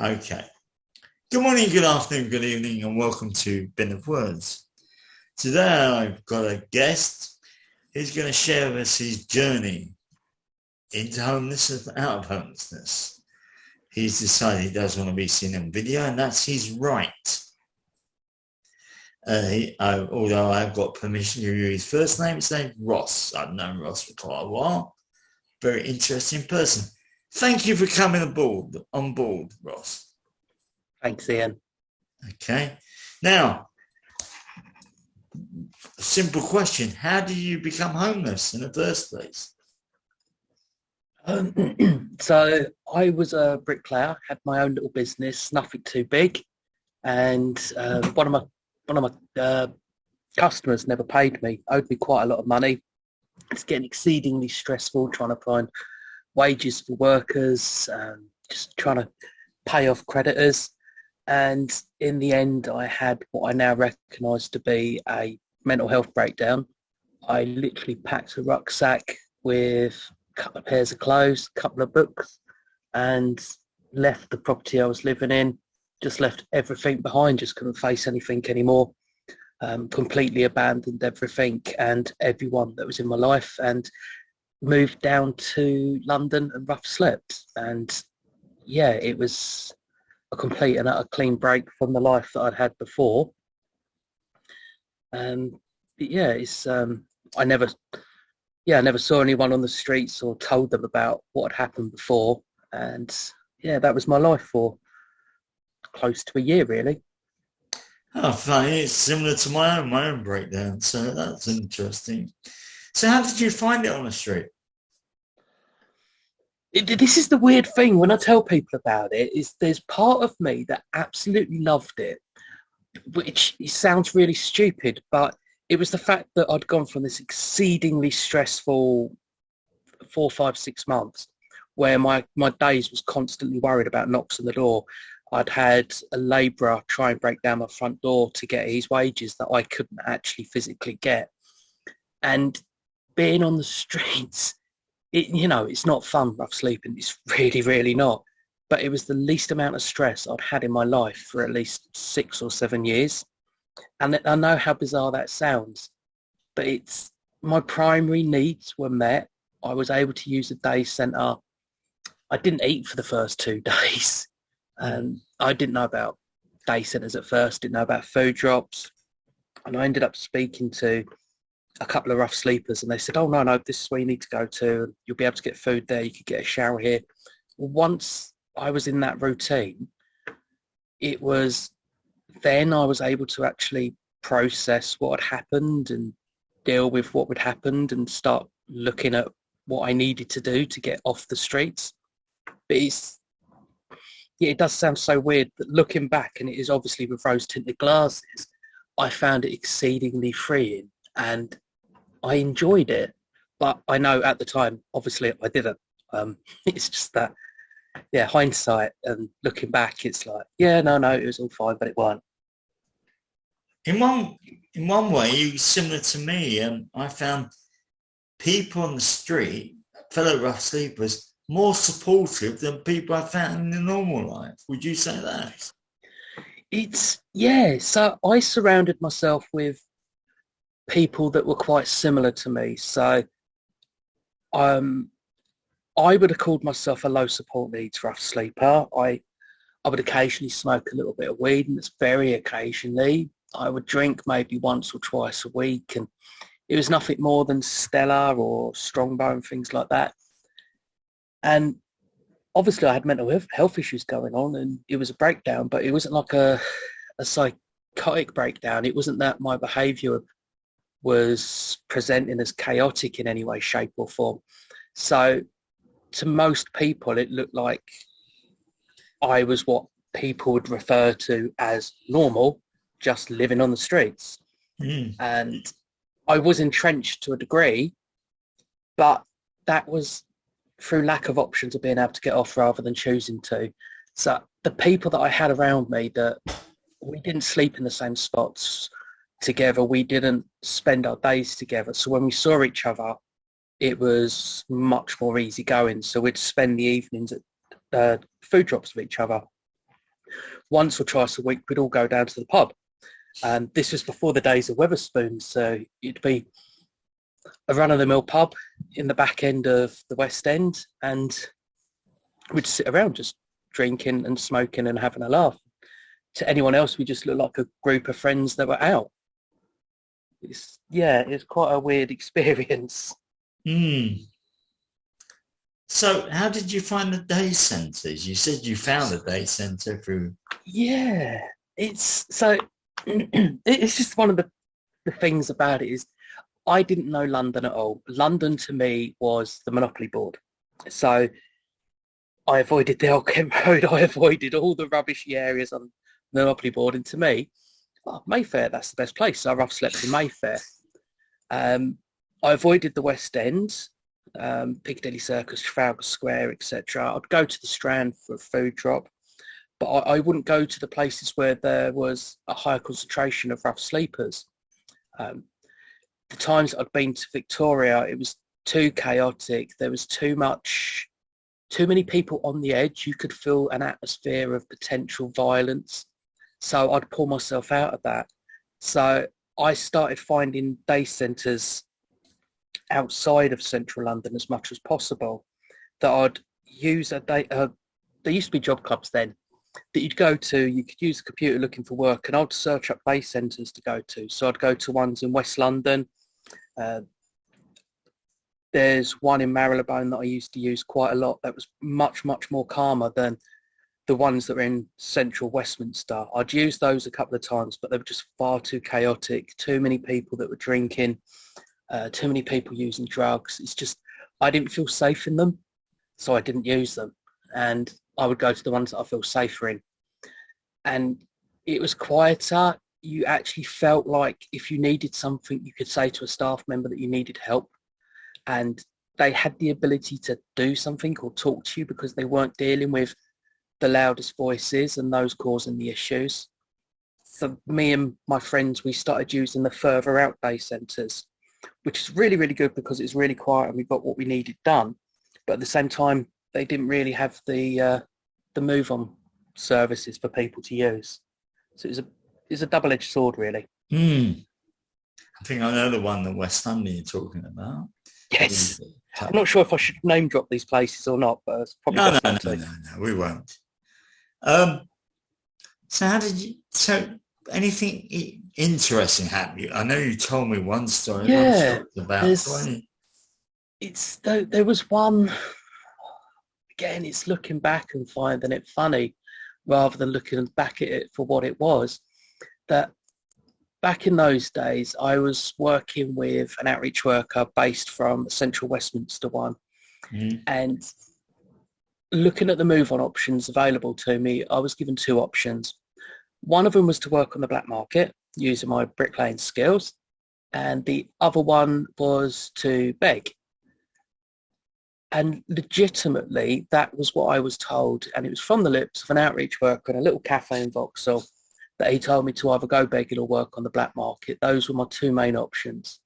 Okay. Good morning, good afternoon, good evening, and welcome to Bin of Words. Today I've got a guest who's going to share with us his journey into homelessness and out of homelessness. He's decided he doesn't want to be seen on video, and that's his right. Although I've got permission to use his first name, his name's Ross. I've known Ross for quite a while. Very interesting person. Thank you for coming on board, Ross. Thanks, Ian. Okay. Now, a simple question. How did you become homeless in the first place? So I was a bricklayer, had my own little business, nothing too big, and one of my customers never paid me, owed me quite a lot of money. It's getting exceedingly stressful trying to find wages for workers, just trying to pay off creditors. And in the end, I had what I now recognise to be a mental health breakdown. I literally packed a rucksack with a couple of pairs of clothes, a couple of books, and left the property I was living in, just left everything behind, just couldn't face anything anymore, completely abandoned everything and everyone that was in my life, and moved down to London and rough slept. And yeah, it was a complete and utter clean break from the life that I'd had before. But yeah, it's I never saw anyone on the streets or told them about what had happened before. And yeah, that was my life for close to a year, really. Oh, funny. It's similar to my own breakdown. So that's interesting. So how did you find it on the street? This is the weird thing when I tell people about it, is there's part of me that absolutely loved it, which sounds really stupid, but it was the fact that I'd gone from this exceedingly stressful 4, 5, 6 months where my days was constantly worried about knocks on the door. I'd had a labourer try and break down my front door to get his wages that I couldn't actually physically get. And being on the streets, it's not fun, rough sleeping. It's really, really not. But it was the least amount of stress I'd had in my life for at least 6 or 7 years. And I know how bizarre that sounds, but it's my primary needs were met. I was able to use a day centre. I didn't eat for the first 2 days. I didn't know about day centres at first, didn't know about food drops. And I ended up speaking to a couple of rough sleepers, and they said, oh, no, this is where you need to go to. You'll be able to get food there. You could get a shower here. Once I was in that routine, it was then I was able to actually process what had happened and deal with what had happened and start looking at what I needed to do to get off the streets. But it does sound so weird, but looking back, and it is obviously with rose-tinted glasses, I found it exceedingly freeing and I enjoyed it. But I know at the time, obviously, I didn't. It's just that, yeah, hindsight and looking back, it's like, yeah, no, it was all fine, but it weren't. In one way, you were similar to me. I found people on the street, fellow rough sleepers, more supportive than people I found in the normal life. Would you say that? So I surrounded myself with people that were quite similar to me. So I would have called myself a low support needs rough sleeper. I would occasionally smoke a little bit of weed, and it's very occasionally. I would drink maybe once or twice a week, and it was nothing more than Stella or Strongbow and things like that. And obviously I had mental health issues going on, and it was a breakdown, but it wasn't like a psychotic breakdown. It wasn't that my behaviour was presenting as chaotic in any way, shape or form. So to most people, it looked like I was what people would refer to as normal, just living on the streets. And I was entrenched to a degree, but that was through lack of options of being able to get off rather than choosing to. So the people that I had around me, that we didn't sleep in the same spots together, we didn't spend our days together. So when we saw each other, it was much more easygoing. So we'd spend the evenings at food drops with each other. once or twice a week, we'd all go down to the pub. And this was before the days of Wetherspoons, so it'd be a run-of-the-mill pub in the back end of the West End, and we'd sit around just drinking and smoking and having a laugh. To anyone else, we just looked like a group of friends that were out. It's quite a weird experience. So how did you find the day centres? You said you found a day centre through... Yeah, it's just one of the things about it is I didn't know London at all. London to me was the Monopoly board. So I avoided the Old Kent Road. I avoided all the rubbishy areas on the Monopoly board. And to me, Mayfair, that's the best place. So I rough slept in Mayfair. I avoided the West End, Piccadilly Circus, Trafalgar Square, etc. I'd go to the Strand for a food drop, but I wouldn't go to the places where there was a higher concentration of rough sleepers. The times I'd been to Victoria, it was too chaotic. There was too many people on the edge. You could feel an atmosphere of potential violence. So I'd pull myself out of that. So I started finding day centres outside of central London as much as possible that I'd use a day. There used to be job clubs then that you'd go to. You could use a computer looking for work, and I'd search up day centres to go to. So I'd go to ones in West London. There's one in Marylebone that I used to use quite a lot that was much, much more calmer than the ones that were in central Westminster. I'd use those a couple of times, but they were just far too chaotic, too many people that were drinking, too many people using drugs. It's just, I didn't feel safe in them, so I didn't use them. And I would go to the ones that I feel safer in. And it was quieter. You actually felt like if you needed something, you could say to a staff member that you needed help. And they had the ability to do something or talk to you because they weren't dealing with the loudest voices and those causing the issues. So me and my friends, we started using the further out day centres, which is really, really good because it's really quiet and we got what we needed done. But at the same time, they didn't really have the move on services for people to use. So it's a double-edged sword, really. I think I know the one that West London you're talking about. Yes. I'm not sure if I should name drop these places or not, but it's probably no, we won't. So anything interesting happened? I know you told me one story. Yeah, about there was one. Again, it's looking back and finding it funny rather than looking back at it for what it was. That back in those days, I was working with an outreach worker based from Central Westminster one, and looking at the move-on options available to me, I was given two options. One of them was to work on the black market using my bricklaying skills, and the other one was to beg. And legitimately, that was what I was told, and it was from the lips of an outreach worker in a little cafe in Vauxhall that he told me to either go begging or work on the black market. Those were my two main options.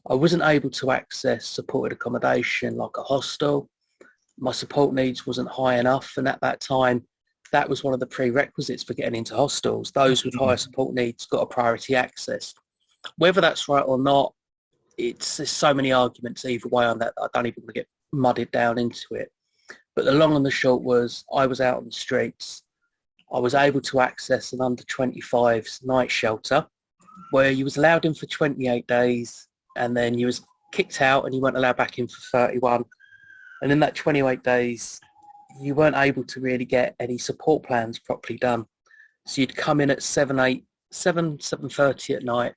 I wasn't able to access supported accommodation like a hostel. My support needs wasn't high enough, and at that time, that was one of the prerequisites for getting into hostels. Those with higher support needs got a priority access. Whether that's right or not, there's so many arguments either way on that I don't even want to get muddied down into it. But the long and the short was I was out on the streets. I was able to access an under 25s night shelter where you was allowed in for 28 days and then you was kicked out and you weren't allowed back in for 31. And in that 28 days, you weren't able to really get any support plans properly done. So you'd come in at 7:30 at night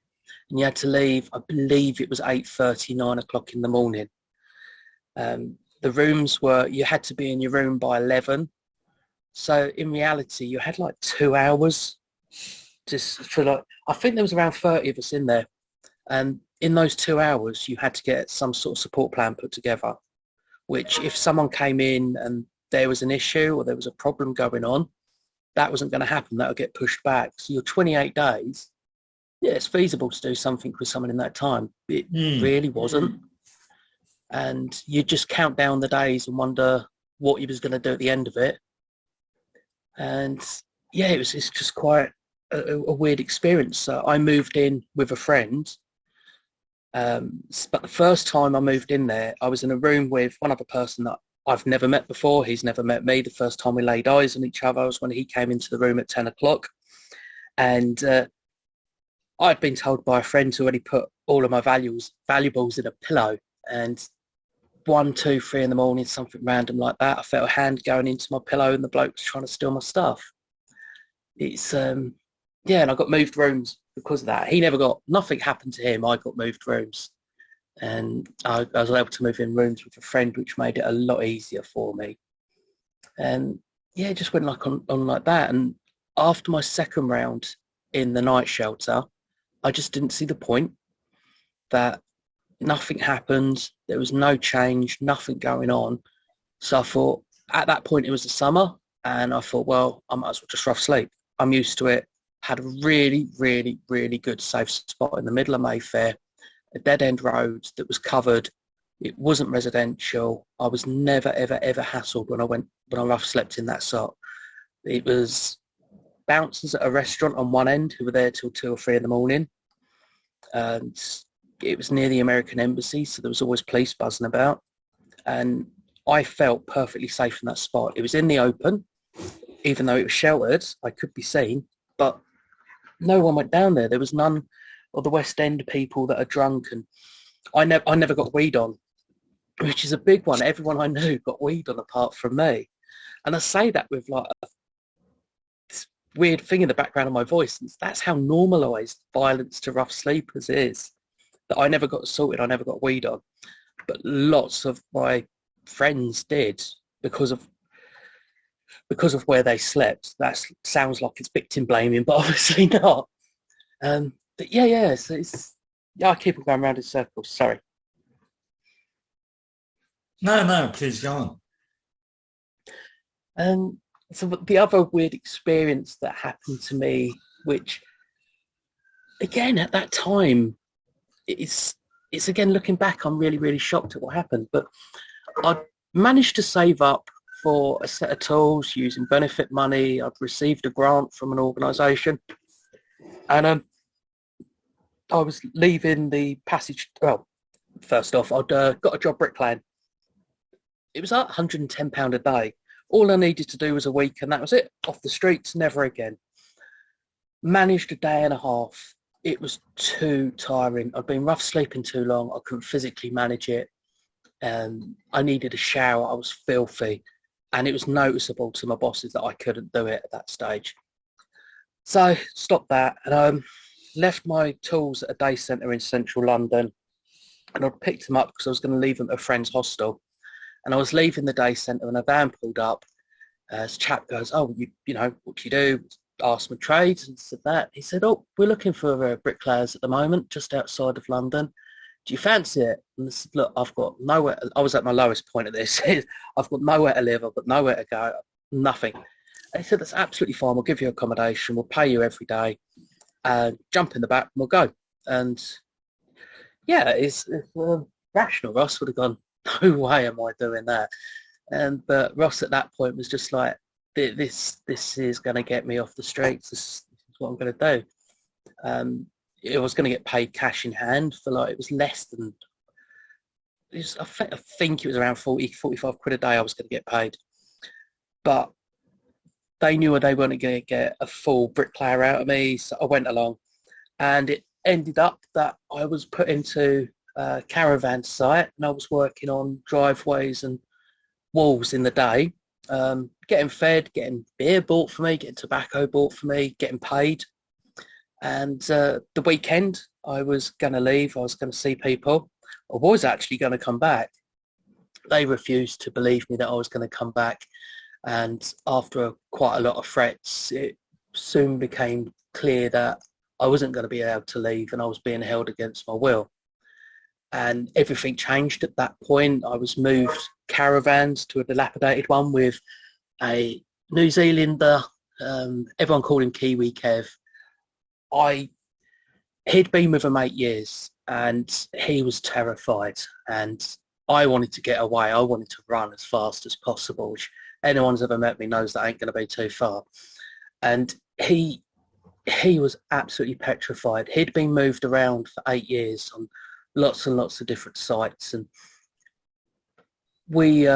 and you had to leave, I believe it was 8:30, 9 o'clock in the morning. The rooms were, you had to be in your room by 11. So in reality, you had like 2 hours just for like, I think there was around 30 of us in there. And in those 2 hours, you had to get some sort of support plan put together, which if someone came in and there was an issue or there was a problem going on, that wasn't going to happen. That would get pushed back. So your 28 days, yeah, it's feasible to do something with someone in that time. It really wasn't. And you just count down the days and wonder what you was going to do at the end of it. And yeah, it's just quite a weird experience. So I moved in with a friend. But the first time I moved in there, I was in a room with one other person that I've never met before. He's never met me. The first time we laid eyes on each other was when he came into the room at 10 o'clock. And I'd been told by a friend to already put all of my valuables in a pillow. And 1, 2, 3 in the morning, something random like that, I felt a hand going into my pillow and the bloke was trying to steal my stuff. It's, yeah, and I got moved rooms because of that. Nothing happened to him. I got moved rooms. And I was able to move in rooms with a friend, which made it a lot easier for me. And yeah, it just went like on like that. And after my second round in the night shelter, I just didn't see the point. That nothing happened. There was no change, nothing going on. So I thought, at that point, it was the summer. And I thought, well, I might as well just rough sleep. I'm used to it. Had a really, really, really good safe spot in the middle of Mayfair, a dead-end road that was covered. It wasn't residential. I was never, ever, ever hassled when I rough slept in that spot. It was bouncers at a restaurant on one end who were there till 2 or 3 in the morning. And it was near the American embassy, so there was always police buzzing about. And I felt perfectly safe in that spot. It was in the open, even though it was sheltered. I could be seen, but no one went down there. There was none of the West End people that are drunk, and I never got weed on, which is a big one. Everyone I knew got weed on apart from me. And I say that with like this weird thing in the background of my voice. And that's how normalised violence to rough sleepers is. That I never got assaulted, I never got weed on. But lots of my friends did because of where they slept. That sounds like it's victim blaming, but obviously not. But yeah. So I keep on going around in circles. Sorry. No, please go on. So the other weird experience that happened to me, which again at that time, it's again looking back, I'm really, really shocked at what happened. But I managed to save up for a set of tools using benefit money. I'd received a grant from an organisation, and I was leaving the passage. Well, first off, I'd got a job bricklaying. It was like £110 a day. All I needed to do was a week, and that was it. Off the streets, never again. Managed a day and a half. It was too tiring. I'd been rough sleeping too long. I couldn't physically manage it. I needed a shower. I was filthy. And it was noticeable to my bosses that I couldn't do it at that stage. So I stopped that, and left my tools at a day centre in central London. And I picked them up because I was going to leave them at a friend's hostel. And I was leaving the day centre, and a van pulled up. This chap goes, "Oh, you know, what do you do?" Asked my trades and said that. He said, "Oh, we're looking for bricklayers at the moment, just outside of London. Do you fancy it?" And I said, "Look, I've got nowhere." I was at my lowest point of this. I've got nowhere to live. I've got nowhere to go. Nothing. And he said, "That's absolutely fine. We'll give you accommodation. We'll pay you every day. Jump in the back and we'll go." And yeah, it's rational. Ross would have gone, "No way am I doing that." But Ross at that point was just like, this is going to get me off the streets. This is what I'm going to do. I was going to get paid cash in hand for like, it was less than, I think it was around 45 quid a day I was going to get paid. But they knew they weren't going to get a full bricklayer out of me, so I went along. And it ended up that I was put into a caravan site, and I was working on driveways and walls in the day, getting fed, getting beer bought for me, getting tobacco bought for me, getting paid. And the weekend I was going to leave, I was going to see people. I was actually going to come back. They refused to believe me that I was going to come back. And after quite a lot of threats, it soon became clear that I wasn't going to be able to leave, and I was being held against my will. And everything changed at that point. I was moved caravans to a dilapidated one with a New Zealander. Everyone called him Kiwi Kev. He'd been with him 8 years, and he was terrified. And I wanted to get away. I wanted to run as fast as possible, which anyone who's ever met me knows that ain't going to be too far. And he was absolutely petrified. He'd been moved around for 8 years on lots and lots of different sites, and we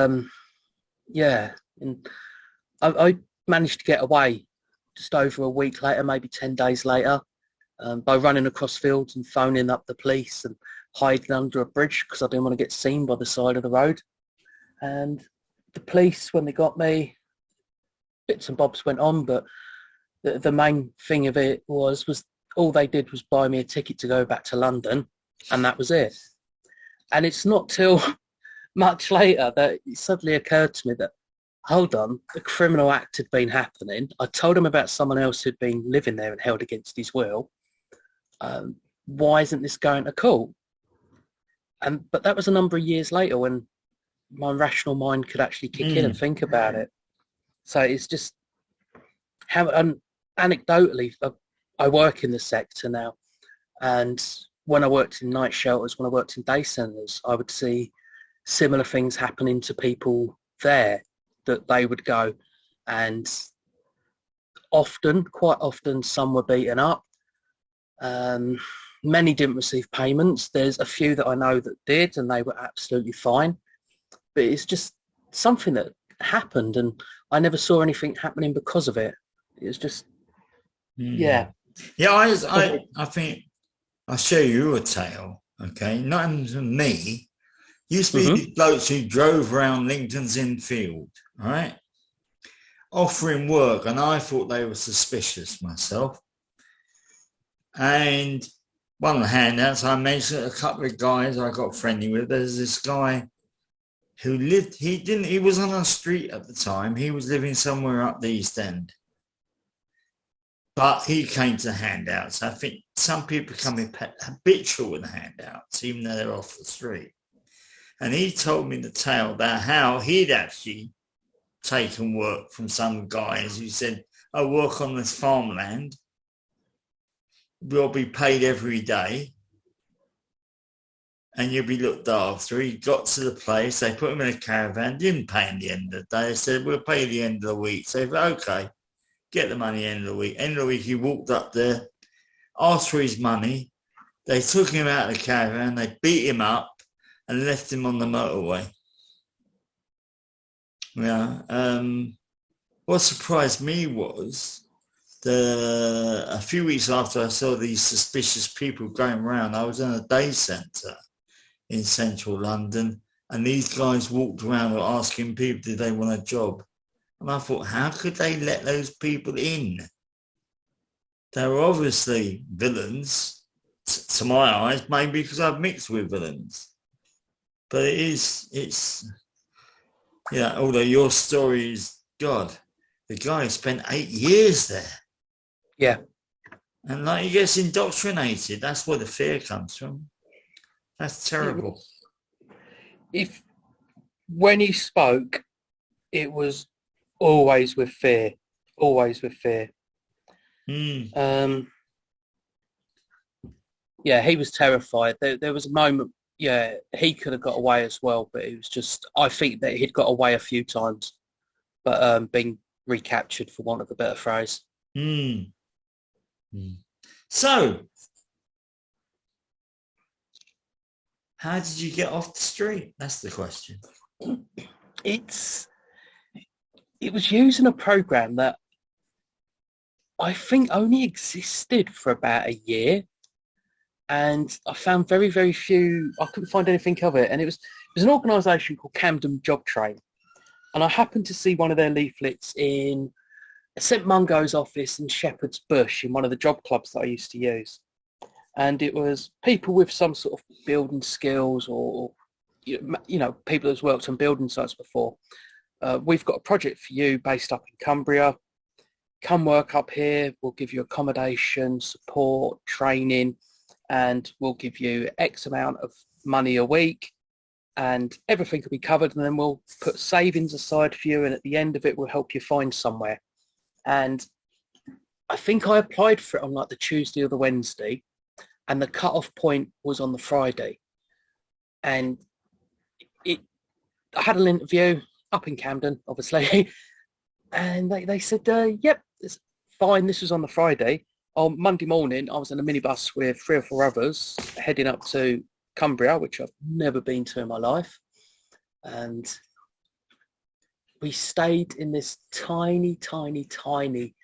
yeah, and I managed to get away just over a week later, maybe 10 days later, by running across fields and phoning up the police and hiding under a bridge because I didn't want to get seen by the side of the road. And the police, when they got me, bits and bobs went on, but the main thing of it was all they did was buy me a ticket to go back to London, and that was it. And it's not till much later that it suddenly occurred to me that, hold on, the criminal act had been happening. I told him about someone else who'd been living there and held against his will. Why isn't this going to court? But that was a number of years later when my rational mind could actually kick in and think about it. So it's just how, anecdotally, I work in the sector now, and when I worked in night shelters, when I worked in day centres, I would see similar things happening to people there, that they would go, and quite often, some were beaten up. Many didn't receive payments. There's a few that I know that did, and they were absolutely fine. But it's just something that happened, and I never saw anything happening because of it. It was just, yeah. Yeah, I think I'll show you a tale, okay? Not even me. Used to be these blokes who drove around Lincoln's Inn Field, all right? Offering work, and I thought they were suspicious myself. And one of the handouts, I mentioned a couple of guys I got friendly with. There's this guy who he was on a street at the time. He was living somewhere up the East End. But he came to handouts. I think some people become habitual with handouts, even though they're off the street. And he told me the tale about how he'd actually taken work from some guys who said, I work on this farmland. We'll be paid every day. And you'll be looked after. He got to the place. They put him in a caravan. Didn't pay him the end of the day. They said, we'll pay you the end of the week. So he said, okay, get the money end of the week. End of the week, he walked up there, asked for his money. They took him out of the caravan. They beat him up and left him on the motorway. Yeah. What surprised me was a few weeks after I saw these suspicious people going around, I was in a day centre in central London, and these guys walked around asking people, did they want a job? And I thought, how could they let those people in? They were obviously villains, to my eyes, maybe because I've mixed with villains. But although your story is, God, the guy spent 8 years there. Yeah. And like he gets indoctrinated. That's where the fear comes from. That's terrible. When he spoke, it was always with fear. Always with fear. Yeah, he was terrified. There was a moment, he could have got away as well, but it was just, I think that he'd got away a few times, but being recaptured, for want of a better phrase. So, how did you get off the street? That's the question. It was using a program that I think only existed for about a year, and I found very, very few. I couldn't find anything of it, and it was an organisation called Camden Job Train, and I happened to see one of their leaflets in St Mungo's office in Shepherd's Bush in one of the job clubs that I used to use, and it was people with some sort of building skills, or people that's worked on building sites before. We've got a project for you based up in Cumbria. Come work up here. We'll give you accommodation, support, training, and we'll give you X amount of money a week, and everything will be covered, and then we'll put savings aside for you, and at the end of it, we'll help you find somewhere. And I think I applied for it on like the Tuesday or the Wednesday, and the cut-off point was on the Friday. And I had an interview up in Camden, obviously, and they said, yep, there's fine. This was on the Friday. On Monday morning, I was in a minibus with 3 or 4 others heading up to Cumbria, which I've never been to in my life. And we stayed in this tiny, tiny, tiny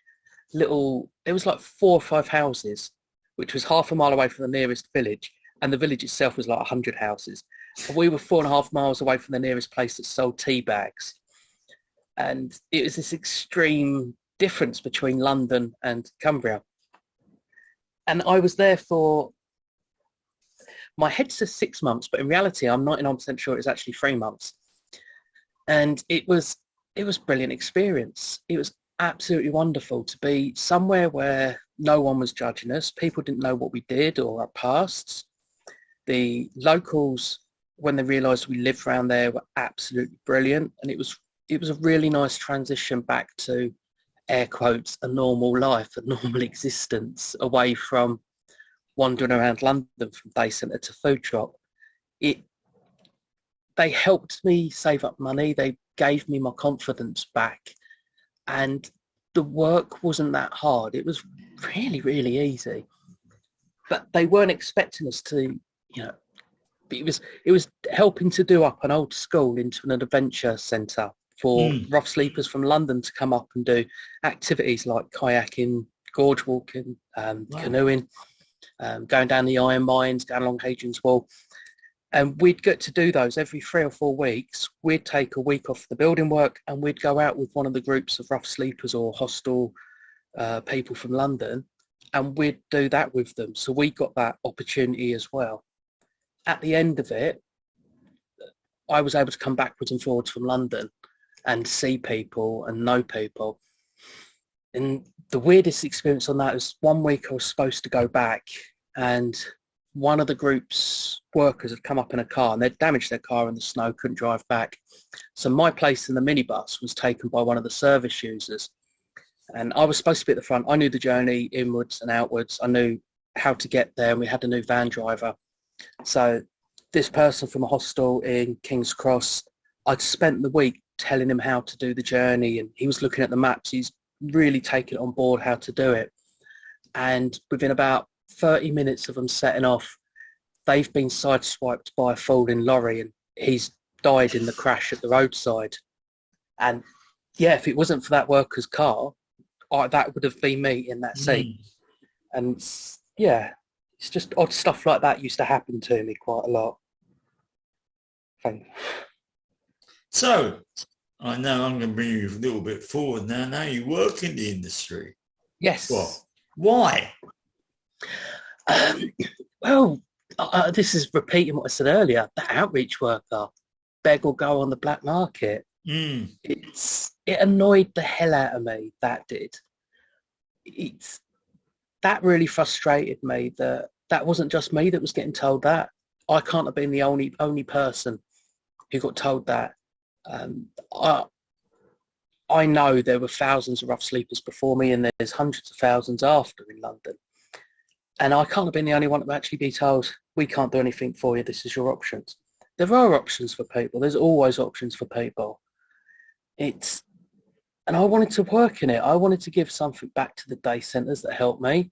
little, it was like 4 or 5 houses, which was half a mile away from the nearest village. And the village itself was like 100 houses. And we were 4.5 miles away from the nearest place that sold tea bags. And it was this extreme difference between London and Cumbria. And I was there for, my head says 6 months, but in reality, I'm 99% sure it was actually 3 months. And it was a brilliant experience. It was absolutely wonderful to be somewhere where no one was judging us. People didn't know what we did or our pasts. The locals, when they realised we lived around there, were absolutely brilliant. And it was a really nice transition back to, air quotes, a normal life, a normal existence, away from wandering around London from day centre to food shop. They helped me save up money. They gave me my confidence back. And the work wasn't that hard. It was really, really easy. But they weren't expecting us to, it was helping to do up an old school into an adventure centre for rough sleepers from London to come up and do activities like kayaking, gorge walking, canoeing, going down the iron mines, going along Hadrian's Wall. And we'd get to do those every 3 or 4 weeks. We'd take a week off the building work and we'd go out with one of the groups of rough sleepers or hostel people from London, and we'd do that with them. So we got that opportunity as well. At the end of it, I was able to come backwards and forwards from London and see people and know people. And the weirdest experience on that was 1 week I was supposed to go back, and one of the group's workers had come up in a car and they'd damaged their car in the snow, couldn't drive back. So my place in the minibus was taken by one of the service users. And I was supposed to be at the front. I knew the journey inwards and outwards. I knew how to get there, and we had a new van driver. So this person from a hostel in King's Cross, I'd spent the week telling him how to do the journey, and he was looking at the maps. He's really taken it on board how to do it. And within about 30 minutes of them setting off, they've been sideswiped by a falling lorry, and he's died in the crash at the roadside. And yeah, if it wasn't for that worker's car, that would have been me in that seat. And yeah, it's just odd stuff like that used to happen to me quite a lot. Thank you. So I know I'm going to bring you a little bit forward now. Now you work in the industry. Yes. What? Why? Well, this is repeating what I said earlier. The outreach worker, beg or go on the black market. It annoyed the hell out of me. That did. That really frustrated me. That wasn't just me that was getting told that. I can't have been the only person who got told that. I know there were thousands of rough sleepers before me, and there's hundreds of thousands after in London. And I can't have been the only one to actually be told, we can't do anything for you, this is your options. There are options for people. There's always options for people. And I wanted to work in it. I wanted to give something back to the day centres that helped me.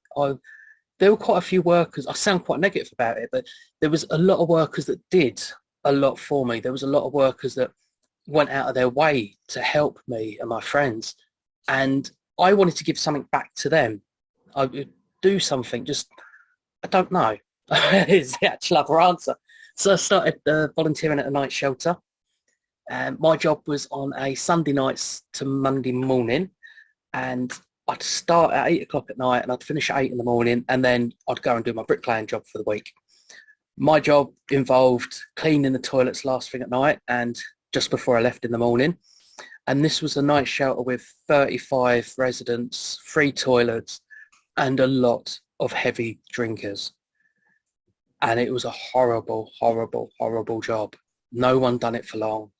There were quite a few workers, I sound quite negative about it, but there was a lot of workers that did a lot for me. There was a lot of workers that went out of their way to help me and my friends. And I wanted to give something back to them. I would do something, I don't know, is the actual other answer. So I started volunteering at a night shelter. My job was on a Sunday nights to Monday morning, and I'd start at 8 o'clock at night and I'd finish at 8 in the morning, and then I'd go and do my bricklaying job for the week. My job involved cleaning the toilets last thing at night and just before I left in the morning. And this was a night shelter with 35 residents, 3 toilets, and a lot of heavy drinkers. And it was a horrible, horrible, horrible job. No one done it for long.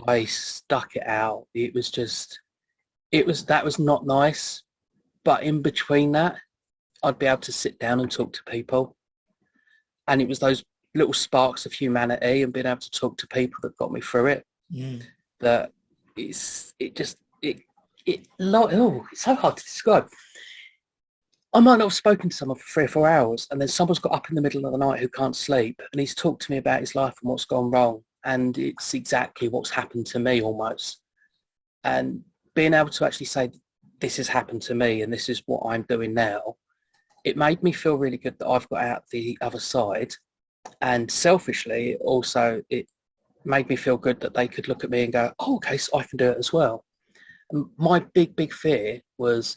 I stuck it out. That was not nice. But in between that, I'd be able to sit down and talk to people. And it was those little sparks of humanity and being able to talk to people that got me through it. That it it's so hard to describe. I might not have spoken to someone for 3 or 4 hours, and then someone's got up in the middle of the night who can't sleep, and he's talked to me about his life and what's gone wrong, and it's exactly what's happened to me almost. And being able to actually say, this has happened to me, and this is what I'm doing now, it made me feel really good that I've got out the other side. And selfishly, also, it made me feel good that they could look at me and go, oh, okay, so I can do it as well. And my big fear was,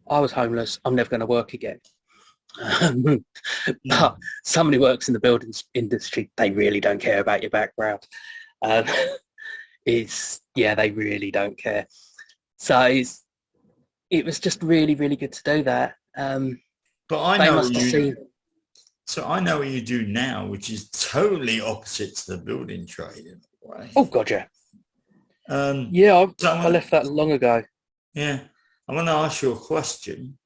I was homeless, I'm never going to work again. But somebody who works in the building industry, they really don't care about your background. They really don't care. So it was just really, really good to do that. But I know I know what you do now, which is totally opposite to the building trade in a way. Oh God, yeah. I left that long ago. Yeah. I want to ask you a question,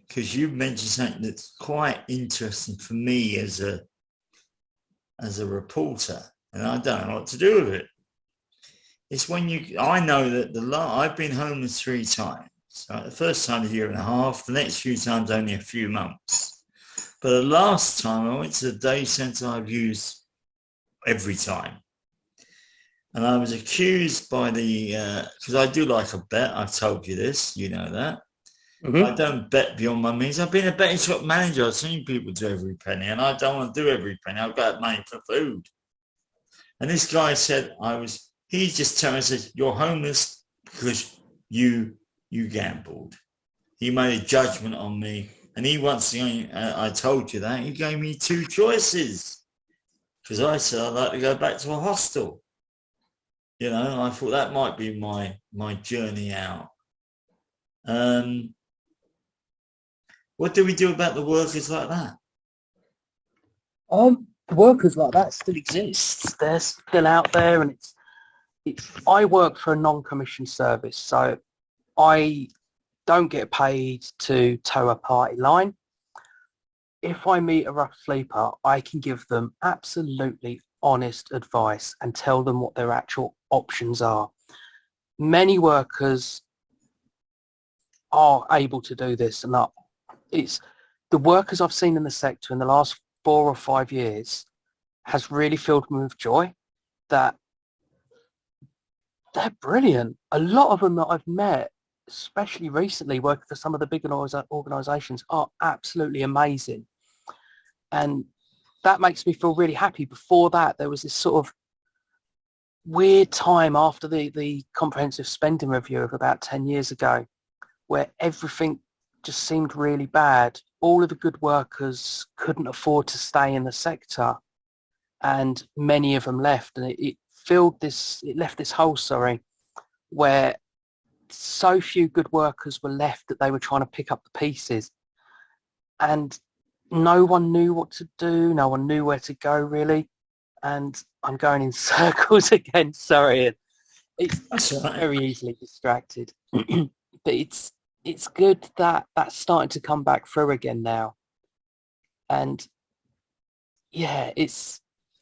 because you mentioned something that's quite interesting for me as a reporter, and I don't know what to do with it. It's when I know that I've been homeless 3 times. The first time a year and a half, the next few times only a few months. But the last time I went to the day centre I've used every time. And I was accused by because I do like a bet, I've told you this, you know that. Mm-hmm. I don't bet beyond my means. I've been a betting shop manager. I've seen people do every penny, and I don't want to do every penny. I've got money for food. And this guy said he just told me, said, you're homeless because you gambled. He made a judgment on me. And I told you that, he gave me 2 choices. Because I said I'd like to go back to a hostel. You know, I thought that might be my journey out. What do we do about the workers like that? Workers like that still exist. They're still out there, and I work for a non-commissioned service, so I don't get paid to tow a party line. If I meet a rough sleeper, I can give them absolutely honest advice and tell them what their actual options are. Many workers are able to do this, and it's the workers I've seen in the sector in the last 4 or 5 years has really filled me with joy that they're brilliant. A lot of them that I've met, especially recently working for some of the bigger organisations, are absolutely amazing. And that makes me feel really happy. Before that, there was this sort of weird time after the comprehensive spending review of about 10 years ago, where everything just seemed really bad. All of the good workers couldn't afford to stay in the sector, and many of them left. And it left this hole, where so few good workers were left that they were trying to pick up the pieces. And no one knew what to do. No one knew where to go, really. And I'm going in circles again, sorry. It's very easily distracted. But it's good that that's starting to come back through again now. And yeah,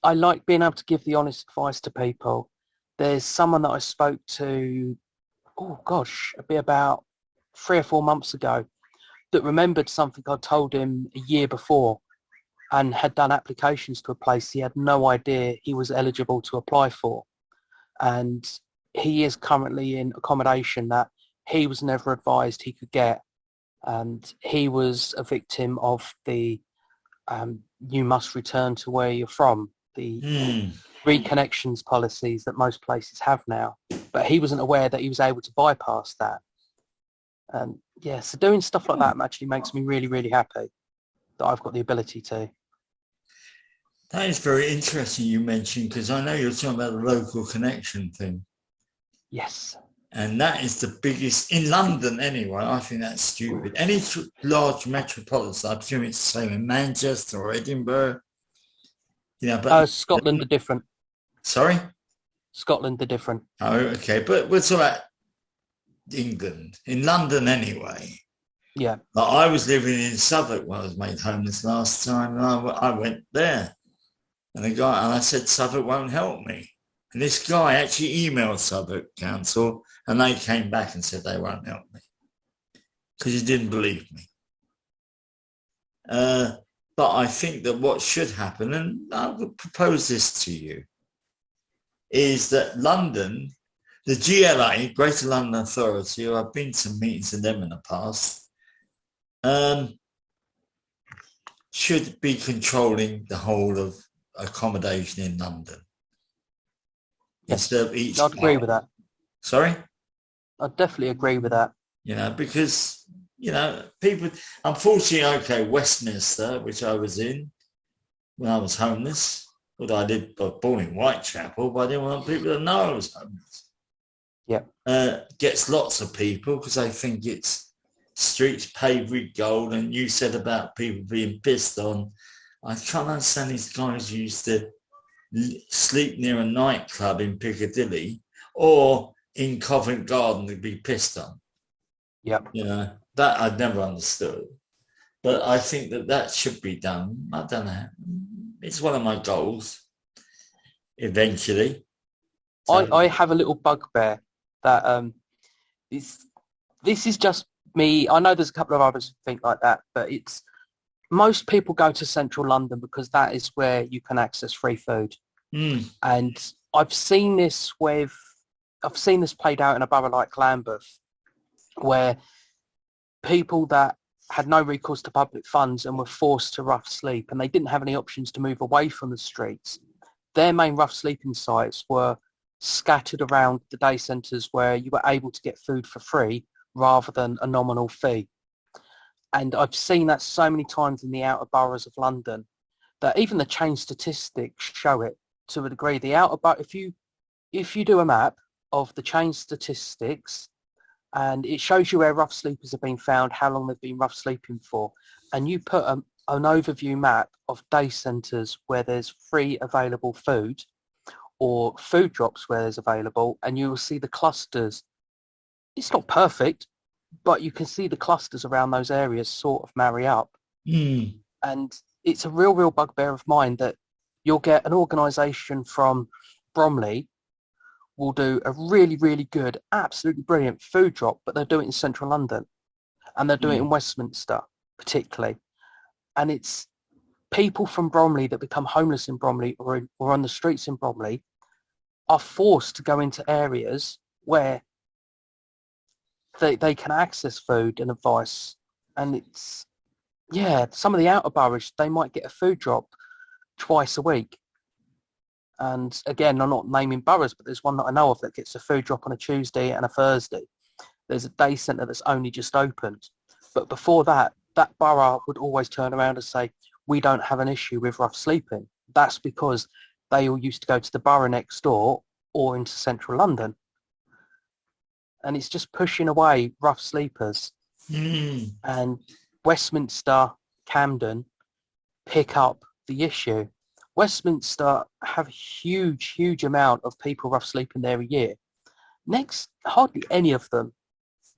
I like being able to give the honest advice to people. There's someone that I spoke to, it'd be about 3 or 4 months ago, that remembered something I told him a year before and had done applications to a place he had no idea he was eligible to apply for. And he is currently in accommodation that he was never advised he could get. And he was a victim of the you must return to where you're from, the reconnections policies that most places have now. But he wasn't aware that he was able to bypass that. So doing stuff like that actually makes me really, really happy that I've got the ability to. That is very interesting you mentioned, because I know you're talking about the local connection thing. Yes. And that is the biggest, in London anyway, I think that's stupid. Any large metropolis, I presume it's the same in Manchester or Edinburgh. You know, but Scotland are different. Sorry? Scotland are different. Oh, okay. But we're talking about England, in London anyway. Yeah. But I was living in Southwark when I was made homeless last time, and I went there. And I said, Southwark won't help me. And this guy actually emailed Southwark Council And they came back and said they won't help me because you didn't believe me. But I think that what should happen, and I would propose this to you, is that London, the GLA, Greater London Authority, or I've been to meetings with them in the past, should be controlling the whole of accommodation in London. Yes, instead of each I'd agree with that. Sorry? I'd definitely agree with that. You know, because, you know, people, unfortunately, okay, Westminster, which I was in when I was homeless, although I was born in Whitechapel, but I didn't want people to know I was homeless. Yeah. Gets lots of people because they think it's streets paved with gold. And you said about people being pissed on. I can't understand these guys who used to sleep near a nightclub in Piccadilly or in Covent Garden to be pissed on. Yep. You know, that I'd never understood. But I think that should be done. I don't know. It's one of my goals eventually. So, I have a little bugbear that this is just me. I know there's a couple of others who think like that, but it's most people go to central London because that is where you can access free food. And I've seen this played out in a borough like Lambeth, where people that had no recourse to public funds and were forced to rough sleep, and they didn't have any options to move away from the streets. Their main rough sleeping sites were scattered around the day centres where you were able to get food for free rather than a nominal fee. And I've seen that so many times in the outer boroughs of London that even the change statistics show it to a degree. The outer borough, if you do a map of the change statistics, and it shows you where rough sleepers have been found, how long they've been rough sleeping for, and you put an overview map of day centres where there's free available food or food drops where there's available, and you will see the clusters. It's not perfect, but you can see the clusters around those areas sort of marry up. And it's a real bugbear of mine that you'll get an organisation from Bromley will do a really good, absolutely brilliant food drop, but they'll do it in central London, and they'll do it in Westminster particularly. And it's people from Bromley that become homeless in Bromley or on the streets in Bromley are forced to go into areas where they can access food and advice. And it's, some of the outer boroughs, they might get a food drop twice a week. And again, I'm not naming boroughs, but there's one that I know of that gets a food drop on a Tuesday and a Thursday. There's a day centre that's only just opened. But before that borough would always turn around and say, we don't have an issue with rough sleeping. That's because they all used to go to the borough next door or into central London. And it's just pushing away rough sleepers. And Westminster, Camden pick up the issue. Westminster have a huge amount of people rough sleeping there a year. Next, hardly any of them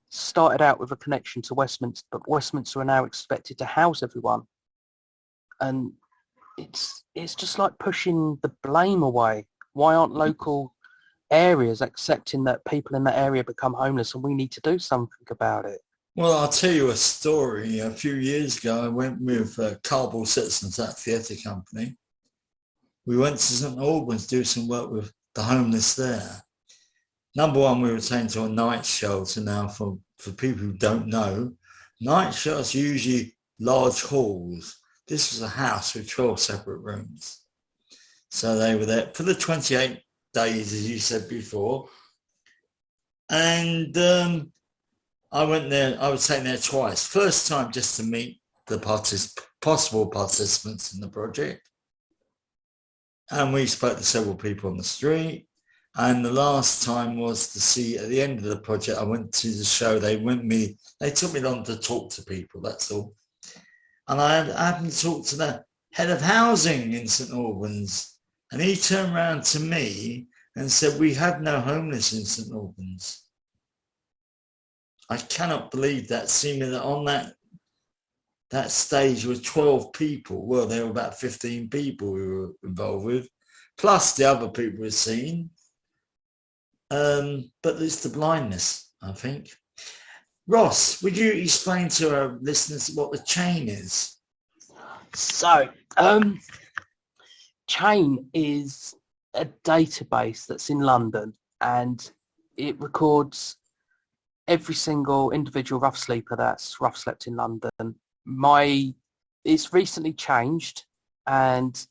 started out with a connection to Westminster, but Westminster are now expected to house everyone. And it's just like pushing the blame away. Why aren't local areas accepting that people in that area become homeless and we need to do something about it? Well, I'll tell you a story. A few years ago, I went with Cardboard Citizens, that theatre company. We went to St Albans to do some work with the homeless there. Number one, we were taken to a night shelter. Now, for people who don't know, night shelters are usually large halls. This was a house with 12 separate rooms. So they were there for the 28 days, as you said before. And I went there, I was taken there twice. First time just to meet the possible participants in the project. And we spoke to several people on the street. And the last time was to see, at the end of the project, I went to the show. They took me on to talk to people, that's all. And I happened to talk to the head of housing in St Albans. And he turned around to me and said, we have no homeless in St Albans. I cannot believe that, seeming that on that stage with 12 people, well, there were about 15 people we were involved with, plus the other people we've seen. But it's the blindness, I think. Ross, would you explain to our listeners what the chain is? So, Chain is a database that's in London, and it records every single individual rough sleeper that's rough slept in London. It's recently changed, and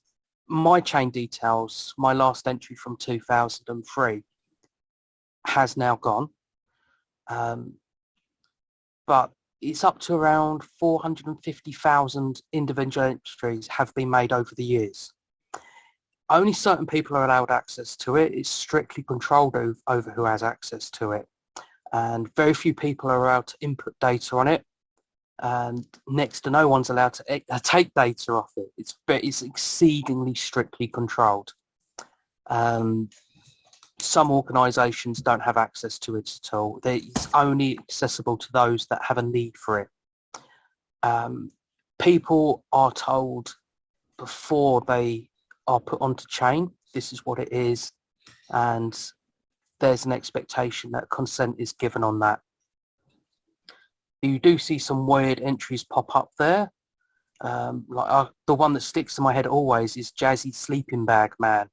my chain details, my last entry from 2003, has now gone. But it's up to around 450,000 individual entries have been made over the years. Only certain people are allowed access to it. It's strictly controlled over who has access to it. And very few people are allowed to input data on it. And next to no one's allowed to take data off it. It's exceedingly strictly controlled. Some organisations don't have access to it at all. It's only accessible to those that have a need for it. People are told before they are put onto chain, this is what it is, and there's an expectation that consent is given on that. You do see some weird entries pop up there. The one that sticks to my head always is Jazzy Sleeping Bag Man.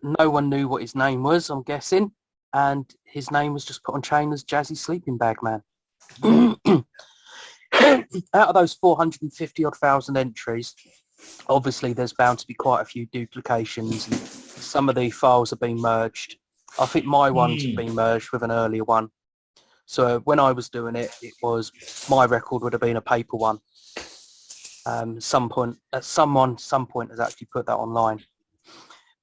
No one knew what his name was, I'm guessing, and his name was just put on chain as Jazzy Sleeping Bag Man. Out of those 450,000 entries, obviously there's bound to be quite a few duplications, and some of the files have been merged. I think my one's been merged with an earlier one. So when I was doing it, my record would have been a paper one. Some point has actually put that online.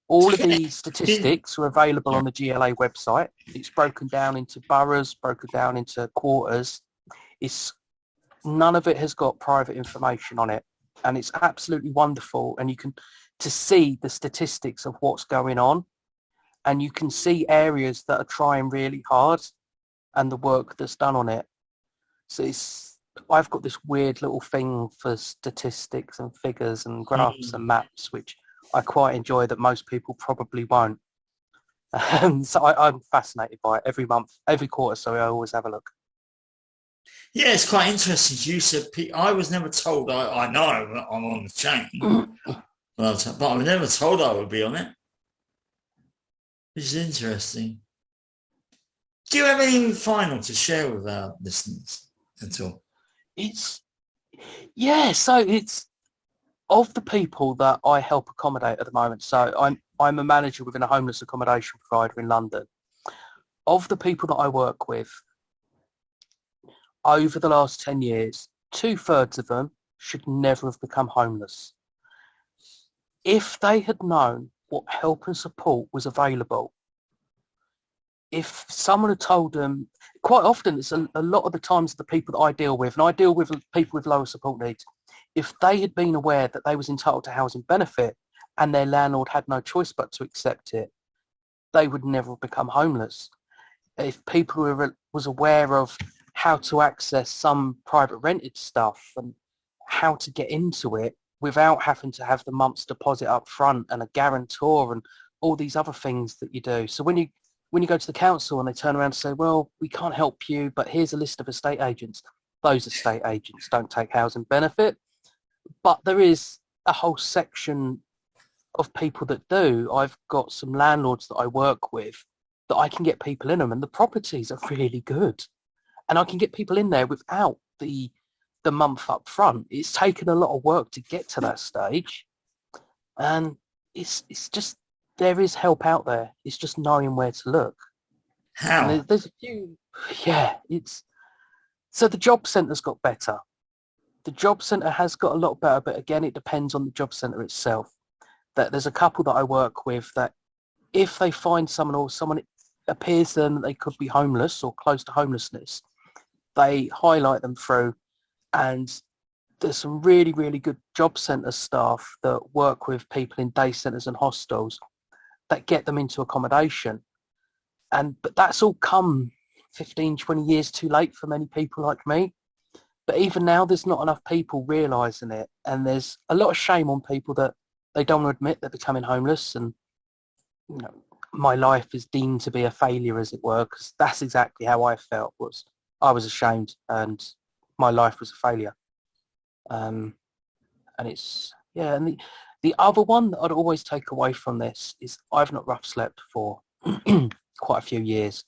All of these statistics are available on the GLA website. It's broken down into boroughs, broken down into quarters. None of it has got private information on it, and it's absolutely wonderful. And you can to see the statistics of what's going on, and you can see areas that are trying really hard and the work that's done on it. So I've got this weird little thing for statistics and figures and graphs and maps, which I quite enjoy, that most people probably won't. So I'm fascinated by it every month, every quarter, so I always have a look. Yeah, it's quite interesting. You said, I was never told, I know I'm on the chain, but I was never told I would be on it. Which is interesting. Do you have anything final to share with our listeners at all? So of the people that I help accommodate at the moment. So I'm a manager within a homeless accommodation provider in London. Of the people that I work with, over the last 10 years, 2/3 of them should never have become homeless. If they had known what help and support was available, if someone had told them, quite often it's a lot of the times the people that I deal with, and I deal with people with lower support needs, if they had been aware that they was entitled to housing benefit and their landlord had no choice but to accept it, they would never have become homeless. If people was aware of how to access some private rented stuff and how to get into it without having to have the month's deposit up front and a guarantor and all these other things that you do. So when you go to the council and they turn around and say, well, we can't help you, but here's a list of estate agents. Those estate agents don't take housing benefit. But there is a whole section of people that do. I've got some landlords that I work with that I can get people in them, and the properties are really good. And I can get people in there without the month up front. It's taken a lot of work to get to that stage. And it's just, there is help out there. It's just knowing where to look. How? There's a few, so the job centre's got better. The job centre has got a lot better, but again, it depends on the job centre itself. That there's a couple that I work with that if they find someone or someone appears to them that they could be homeless or close to homelessness, they highlight them through, and there's some really, really good job centre staff that work with people in day centres and hostels that get them into accommodation. But that's all come 15, 20 years too late for many people like me. But even now, there's not enough people realising it. And there's a lot of shame on people that they don't want to admit they're becoming homeless. And, my life is deemed to be a failure, as it were, because that's exactly how I felt. Was I was ashamed, and my life was a failure. And it's and the other one that I'd always take away from this is I've not rough slept for quite a few years.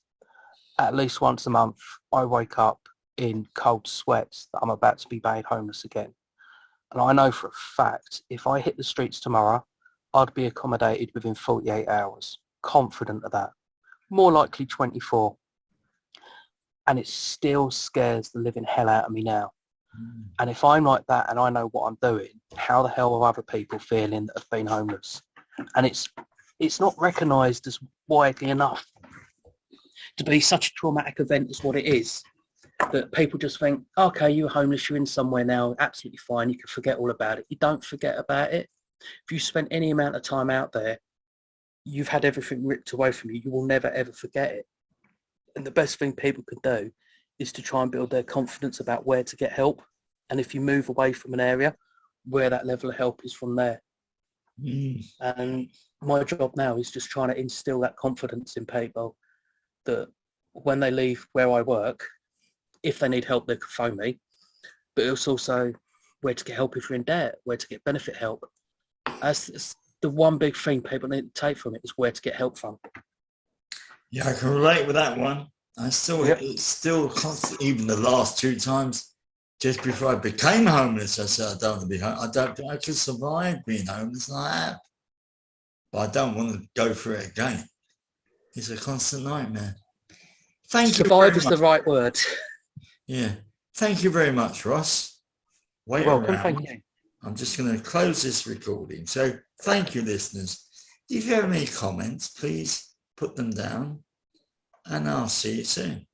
At least once a month, I wake up in cold sweats that I'm about to be made homeless again. And I know for a fact, if I hit the streets tomorrow, I'd be accommodated within 48 hours. Confident of that. More likely 24. And it still scares the living hell out of me now. And if I'm like that and I know what I'm doing, how the hell are other people feeling that have been homeless? And it's not recognised as widely enough to be such a traumatic event as what it is, that people just think, okay, you're homeless, you're in somewhere now, absolutely fine, you can forget all about it. You don't forget about it. If you spent any amount of time out there, you've had everything ripped away from you. You will never, ever forget it. And the best thing people can do is to try and build their confidence about where to get help. And if you move away from an area, where that level of help is from there. And my job now is just trying to instill that confidence in people that when they leave where I work, if they need help, they can phone me. But it's also where to get help if you're in debt, where to get benefit help. That's the one big thing people need to take from it, is where to get help from. Yeah, I can relate with that one. It's still constant. Even the last 2 times, just before I became homeless, I said I don't want to be homeless. I could survive being homeless, and I have, but I don't want to go through it again. It's a constant nightmare. Thank you. Survive is the right word. Yeah. Thank you very much, Ross. You're welcome. Thank you. I'm just going to close this recording. So thank you, listeners. If you have any comments, please put them down, and I'll see you soon.